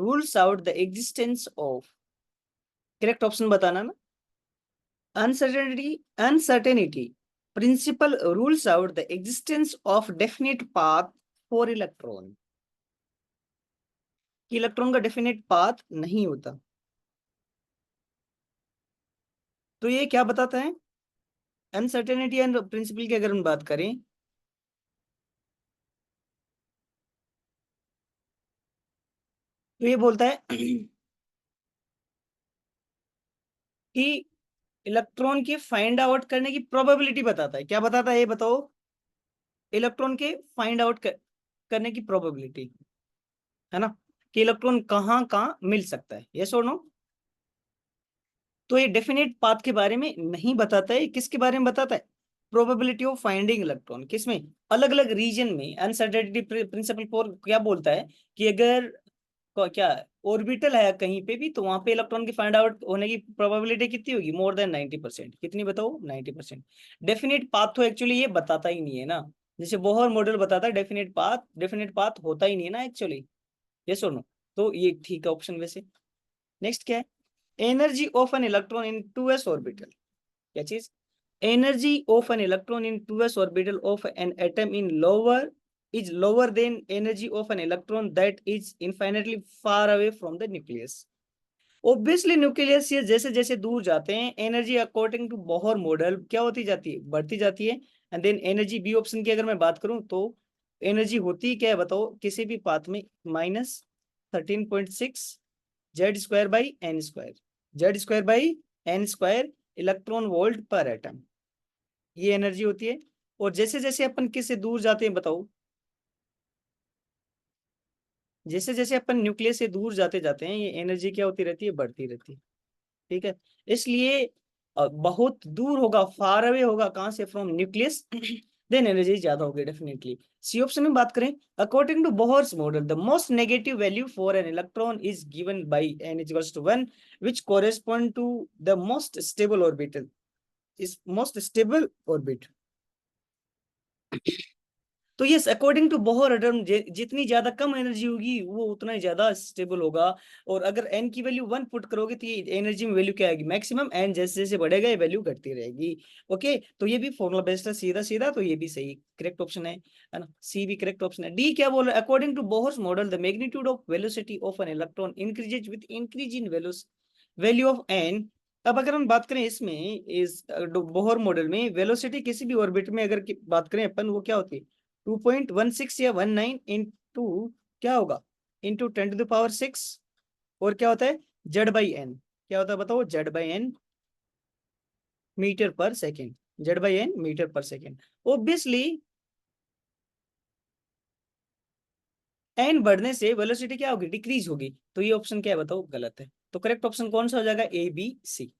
Rules out the existence of, correct option बताना ना, uncertainty principle rules out the existence of definite path for electron, कि electron का definite path नहीं होता। तो ये क्या बताता है, अनसर्टेनिटी एंड प्रिंसिपल की अगर हम बात करें, तो ये बोलता है कि इलेक्ट्रॉन की फाइंड आउट करने की प्रोबेबिलिटी बताता है। क्या बताता है ये बताओ, इलेक्ट्रॉन के फाइंड आउट करने की प्रोबेबिलिटी, है ना, कि इलेक्ट्रॉन कहाँ कहाँ मिल सकता है, यस और नो। तो ये डेफिनेट पाथ के बारे में नहीं बताता है, किसके बारे में बताता है, प्रोबेबिलिटी ऑफ फाइंडिंग इलेक्ट्रॉन, किसमें, अलग अलग रीजन में। अनसर्टेनिटी प्रिंसिपल फॉर क्या बोलता है कि अगर क्या ऑर्बिटल है कहीं पे भी, तो वहां पे इलेक्ट्रॉन की फाइंड आउट होने की प्रोबेबिलिटी कितनी होगी, मोर देन 90%। कितनी बताओ, 90%। डेफिनेट पाथ तो एक्चुअली ये बताता ही नहीं है ना, जैसे बोहर मॉडल बताता है डेफिनेट पाथ होता ही नहीं है ना एक्चुअली, यस और नो। तो ये ठीक है ऑप्शन वैसे। नेक्स्ट क्या है, energy of an electron in 2s orbital, क्या चीज, energy of an electron in 2s orbital of an atom in lower is lower than energy of an electron that is infinitely far away from the nucleus। Obviously nucleus से जैसे जैसे दूर जाते हैं, energy according to Bohr model क्या होती जाती है, बढ़ती जाती है। And then energy B option की अगर मैं बात करूं, तो एनर्जी होती क्या है बताओ, किसी भी पाथ में -13.6 z square by n square, z square by n square electron volt per atom, ये एनर्जी होती है। और जैसे जैसे अपन किससे दूर जाते हैं बताओ, जैसे जैसे अपन न्यूक्लियस से दूर जाते जाते हैं, ये एनर्जी क्या होती रहती है, बढ़ती रहती है। ठीक है, इसलिए बहुत दूर होगा, फार अवे होगा कहां से, फ्रॉम न्यूक्लियस, देन एनर्जी ज्यादा होगी डेफिनेटली। सी ऑप्शन में बात करें, according to Bohr's model the most negative value for an electron is given by n equals to 1 which correspond to the most stable orbital, is most stable orbit. तो yes, according to Bohr atom जितनी ज्यादा कम energy होगी वो उतना ही ज्यादा stable होगा। और अगर एन की वैल्यू 1 पुट करोगे तो ये एनर्जी में वैल्यू क्या आएगी, मैक्सिमम। एन जैसे जैसे बढ़ेगा ये वैल्यू घटती रहेगी। ओके, तो ये भी फॉर्मुला बेस्ड है सीधा सीधा, तो ये भी सही करेक्ट ऑप्शन है ना, सी भी करेक्ट ऑप्शन है। डी क्या बोल रहा है, according to Bohr's model the magnitude of velocity of an electron increases with increase in value of n. अब अगर हम बात करें इसमें, इस बोहर मॉडल में वेलोसिटी किसी भी ऑर्बिट में अगर बात करें अपन, वो क्या होती है 2.16 या 19 इंटू क्या होगा, इंटू 10⁶। और क्या होता है, जेड बाई एन, क्या होता है बताओ, z by n metre per second, z by n metre per second. Obviously n बढ़ने से वेलोसिटी क्या होगी, डिक्रीज होगी। तो ये ऑप्शन क्या है बताओ, गलत है। तो करेक्ट ऑप्शन कौन सा हो जाएगा, ए बी सी।